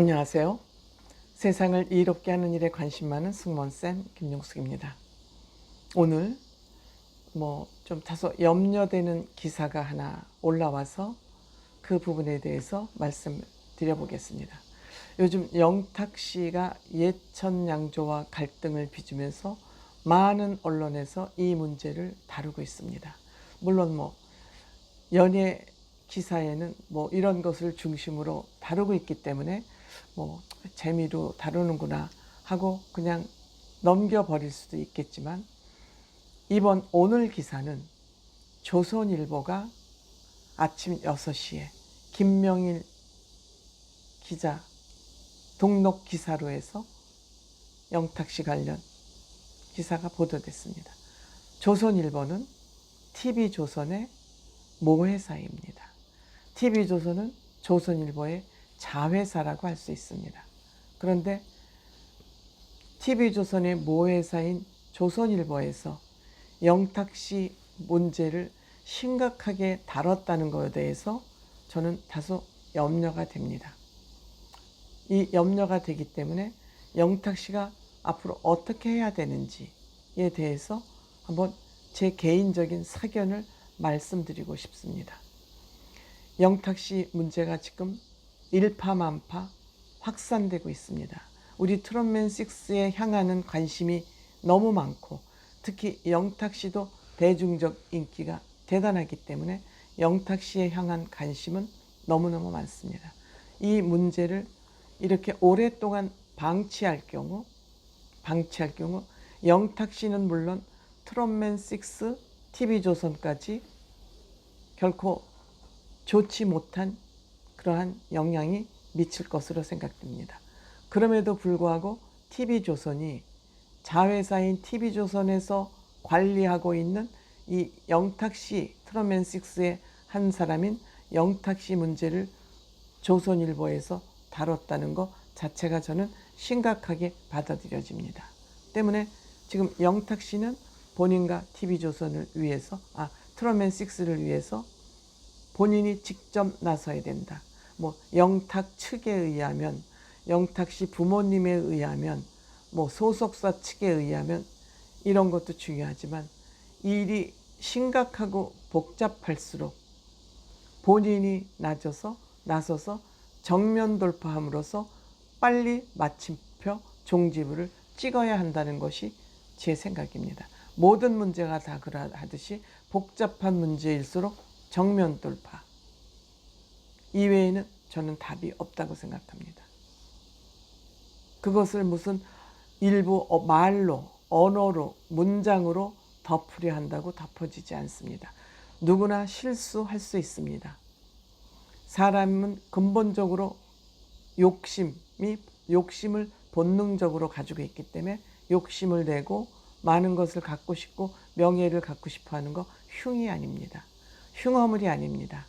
안녕하세요. 세상을 이롭게 하는 일에 관심 많은 승무원쌤 김용숙입니다. 오늘 좀 다소 염려되는 기사가 하나 올라와서 그 부분에 대해서 말씀드려보겠습니다. 요즘 영탁씨가 예천양조와 갈등을 빚으면서 많은 언론에서 이 문제를 다루고 있습니다. 물론 연예 기사에는 이런 것을 중심으로 다루고 있기 때문에 재미로 다루는구나 하고 그냥 넘겨버릴 수도 있겠지만, 오늘 기사는 조선일보가 아침 6시에 김명일 기자 등록 기사로 해서 영탁씨 관련 기사가 보도됐습니다. 조선일보는 TV조선의 모회사입니다. TV조선은 조선일보의 자회사라고 할 수 있습니다. 그런데 TV조선의 모회사인 조선일보에서 영탁씨 문제를 심각하게 다뤘다는 것에 대해서 저는 다소 염려가 됩니다. 이 염려가 되기 때문에 영탁씨가 앞으로 어떻게 해야 되는지에 대해서 한번 제 개인적인 사견을 말씀드리고 싶습니다. 영탁씨 문제가 지금 일파만파 확산되고 있습니다. 우리 트롯맨6에 향하는 관심이 너무 많고, 특히 영탁씨도 대중적 인기가 대단하기 때문에 영탁씨에 향한 관심은 너무너무 많습니다. 이 문제를 이렇게 오랫동안 방치할 경우 영탁씨는 물론 트롯맨6, TV조선까지 결코 좋지 못한 그러한 영향이 미칠 것으로 생각됩니다. 그럼에도 불구하고 TV조선이 자회사인 TV조선에서 관리하고 있는 이 영탁씨, 트롯맨6의 한 사람인 영탁씨 문제를 조선일보에서 다뤘다는 것 자체가 저는 심각하게 받아들여집니다. 때문에 지금 영탁씨는 본인과 TV조선을 위해서, 트롯맨6를 위해서 본인이 직접 나서야 된다. 영탁 측에 의하면, 영탁씨 부모님에 의하면, 소속사 측에 의하면, 이런 것도 중요하지만 일이 심각하고 복잡할수록 본인이 나서서 정면 돌파함으로써 빨리 마침표 종지부를 찍어야 한다는 것이 제 생각입니다. 모든 문제가 다 그러하듯이 복잡한 문제일수록 정면 돌파 이외에는 저는 답이 없다고 생각합니다. 그것을 무슨 일부 말로, 언어로, 문장으로 덮으려 한다고 덮어지지 않습니다. 누구나 실수할 수 있습니다. 사람은 근본적으로 욕심을 본능적으로 가지고 있기 때문에 욕심을 내고 많은 것을 갖고 싶고 명예를 갖고 싶어 하는 거 흉이 아닙니다. 흉어물이 아닙니다.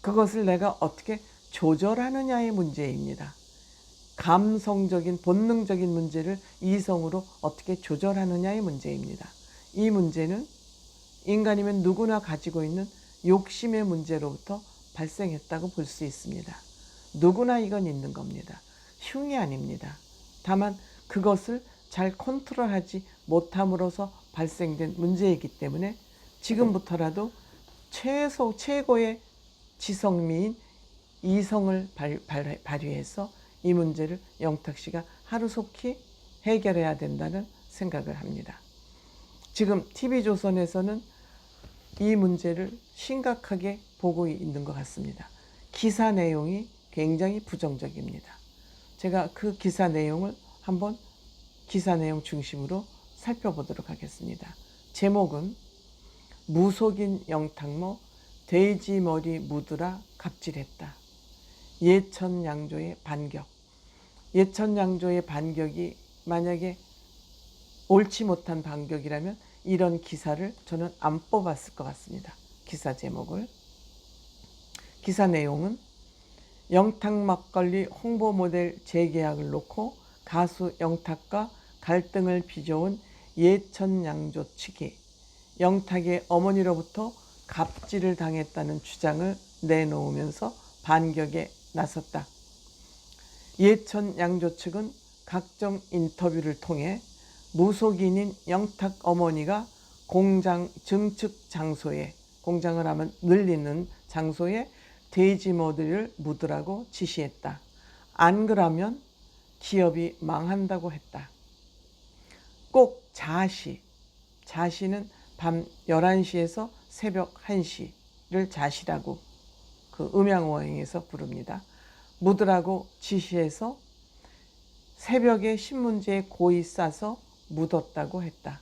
그것을 내가 어떻게 조절하느냐의 문제입니다. 감성적인 본능적인 문제를 이성으로 어떻게 조절하느냐의 문제입니다. 이 문제는 인간이면 누구나 가지고 있는 욕심의 문제로부터 발생했다고 볼 수 있습니다. 누구나 이건 있는 겁니다. 흉이 아닙니다. 다만 그것을 잘 컨트롤하지 못함으로써 발생된 문제이기 때문에 지금부터라도 최고의 지성미인 이성을 발휘해서 이 문제를 영탁씨가 하루속히 해결해야 된다는 생각을 합니다. 지금 TV조선에서는 이 문제를 심각하게 보고 있는 것 같습니다. 기사 내용이 굉장히 부정적입니다. 제가 그 기사 내용을 한번 기사 내용 중심으로 살펴보도록 하겠습니다. 제목은 무속인 영탁모 돼지머리 묻으라 갑질했다. 예천양조의 반격. 예천양조의 반격이 만약에 옳지 못한 반격이라면 이런 기사를 저는 안 뽑았을 것 같습니다. 기사 제목을. 기사 내용은 영탁 막걸리 홍보 모델 재계약을 놓고 가수 영탁과 갈등을 빚어온 예천양조 측이 영탁의 어머니로부터 갑질을 당했다는 주장을 내놓으면서 반격에 나섰다. 예천 양조 측은 각종 인터뷰를 통해 무속인인 영탁 어머니가 공장 증축 장소에, 공장을 하면 늘리는 장소에 돼지머리를 묻으라고 지시했다. 안 그러면 기업이 망한다고 했다. 꼭 자시는 밤 11시에서 새벽 1시를 자시라고 그 음양오행에서 부릅니다. 묻으라고 지시해서 새벽에 신문지에 고이 싸서 묻었다고 했다.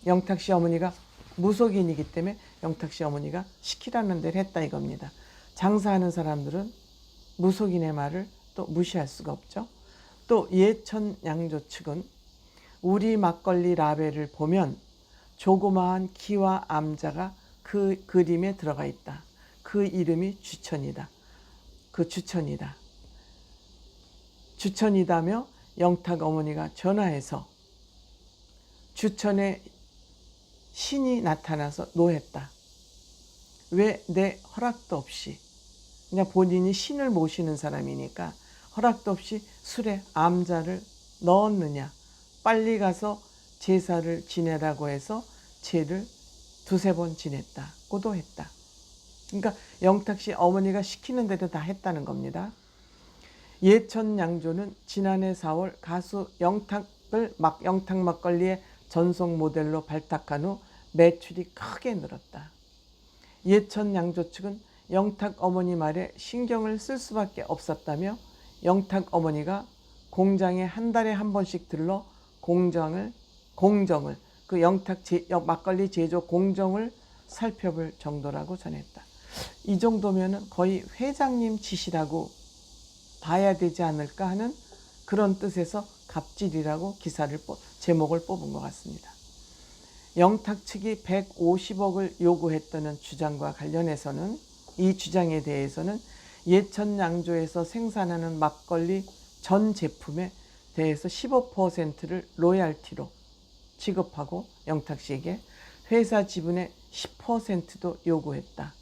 영탁씨 어머니가 무속인이기 때문에 영탁씨 어머니가 시키라는 대로 했다 이겁니다. 장사하는 사람들은 무속인의 말을 또 무시할 수가 없죠. 또 예천 양조 측은 우리 막걸리 라벨을 보면 조그마한 기와 암자가 그 그림에 들어가 있다. 그 이름이 주천이다. 그 주천이다. 주천이다며 영탁 어머니가 전화해서 주천에 신이 나타나서 노했다. 왜 내 허락도 없이, 그냥 본인이 신을 모시는 사람이니까 허락도 없이 술에 암자를 넣었느냐. 빨리 가서 제사를 지내라고 해서 제를 2-3번 지냈다고도 했다. 그러니까 영탁씨 어머니가 시키는 대로 다 했다는 겁니다. 예천 양조는 지난해 4월 가수 영탁을 영탁 막걸리의 전속 모델로 발탁한 후 매출이 크게 늘었다. 예천 양조 측은 영탁 어머니 말에 신경을 쓸 수밖에 없었다며 영탁 어머니가 공장에 한 달에 한 번씩 들러 공정을 그 영탁 막걸리 제조 공정을 살펴볼 정도라고 전했다. 이 정도면은 거의 회장님 지시라고 봐야 되지 않을까 하는 그런 뜻에서 갑질이라고 제목을 뽑은 것 같습니다. 영탁 측이 150억을 요구했다는 주장과 관련해서는 이 주장에 대해서는 예천 양조에서 생산하는 막걸리 전 제품에 대해서 15%를 로얄티로 지급하고 영탁 씨에게 회사 지분의 10%도 요구했다.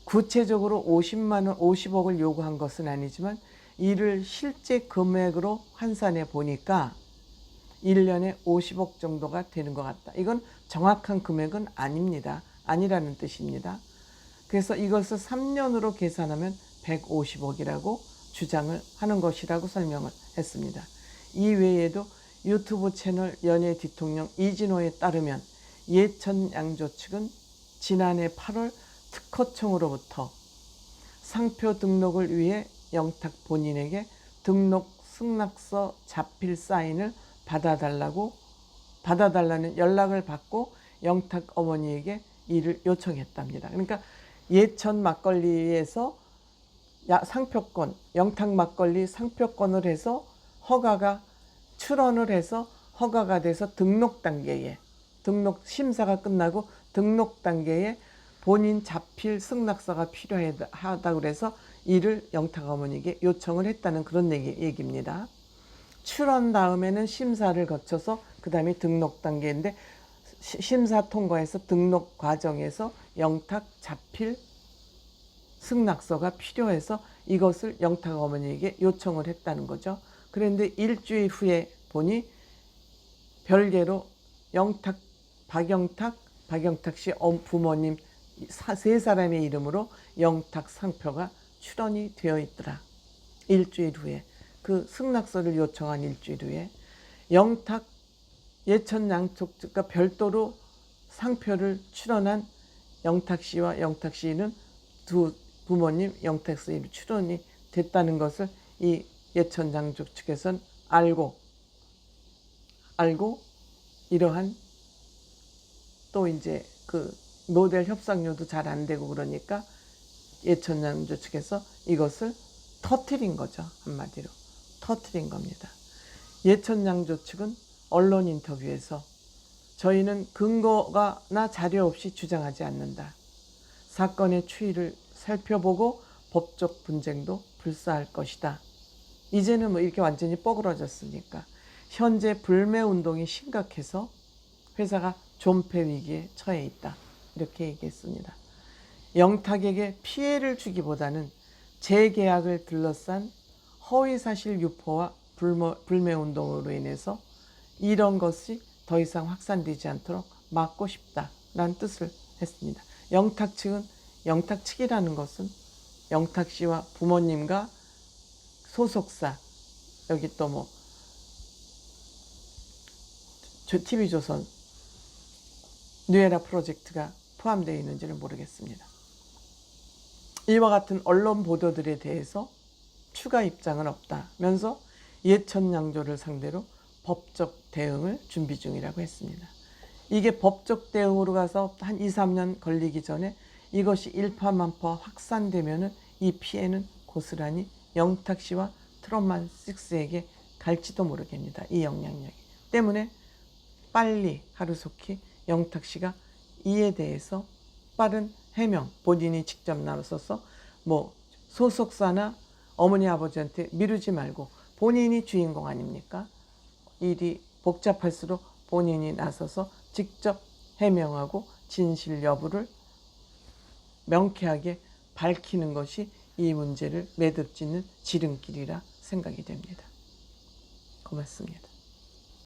구체적으로 50억을 요구한 것은 아니지만 이를 실제 금액으로 환산해 보니까 1년에 50억 정도가 되는 것 같다. 이건 정확한 금액은 아닙니다. 아니라는 뜻입니다. 그래서 이것을 3년으로 계산하면 150억이라고 주장을 하는 것이라고 설명을 했습니다. 이 외에도 유튜브 채널 연예 대통령 이진호에 따르면 예천 양조 측은 지난해 8월 특허청으로부터 상표 등록을 위해 영탁 본인에게 등록 승낙서 자필 사인을 받아달라는 연락을 받고 영탁 어머니에게 이를 요청했답니다. 그러니까 예천 막걸리에서 상표권, 영탁 막걸리 상표권을 해서 출원을 해서 허가가 돼서 등록 단계에, 등록 심사가 끝나고 등록 단계에 본인 자필 승낙서가 필요하다고 그래서 이를 영탁 어머니에게 요청을 했다는 그런 얘기입니다. 출원 다음에는 심사를 거쳐서 그 다음에 등록 단계인데 심사 통과해서 등록 과정에서 영탁 자필 승낙서가 필요해서 이것을 영탁 어머니에게 요청을 했다는 거죠. 그런데 일주일 후에 보니 별개로 박영탁 씨 부모님 3사람의 이름으로 영탁 상표가 출원이 되어 있더라. 일주일 후에, 그 승낙서를 요청한 일주일 후에 영탁 예천 양조가 별도로 상표를 출원한 영탁 씨와 영탁 씨는 두 부모님 영탁 씨로 출원이 됐다는 것을 이 예천 양조 측에서는 알고 이러한 또 이제 그 모델 협상료도 잘 안 되고 그러니까 예천 양조 측에서 이것을 터뜨린 거죠. 한마디로 터뜨린 겁니다. 예천 양조 측은 언론 인터뷰에서 저희는 근거나 자료 없이 주장하지 않는다. 사건의 추이를 살펴보고 법적 분쟁도 불사할 것이다. 이제는 뭐 이렇게 완전히 뻐그러졌으니까 현재 불매운동이 심각해서 회사가 존폐 위기에 처해 있다. 이렇게 얘기했습니다. 영탁에게 피해를 주기보다는 재계약을 둘러싼 허위사실 유포와 불매운동으로 인해서 이런 것이 더 이상 확산되지 않도록 막고 싶다라는 뜻을 했습니다. 영탁 측이라는 것은 영탁 씨와 부모님과 소속사, 여기 또 뭐 TV조선 뉴에라 프로젝트가 포함되어 있는지는 모르겠습니다. 이와 같은 언론 보도들에 대해서 추가 입장은 없다면서 예천양조를 상대로 법적 대응을 준비 중이라고 했습니다. 이게 법적 대응으로 가서 한 2, 3년 걸리기 전에 이것이 일파만파 확산되면은 이 피해는 고스란히 영탁 씨와 트롯만 6에게 갈지도 모르겠습니다. 이 영향력이. 때문에 빨리 하루속히 영탁 씨가 이에 대해서 빠른 해명, 본인이 직접 나서서 뭐 소속사나 어머니 아버지한테 미루지 말고 본인이 주인공 아닙니까? 일이 복잡할수록 본인이 나서서 직접 해명하고 진실 여부를 명쾌하게 밝히는 것이 이 문제를 매듭짓는 지름길이라 생각이 됩니다. 고맙습니다.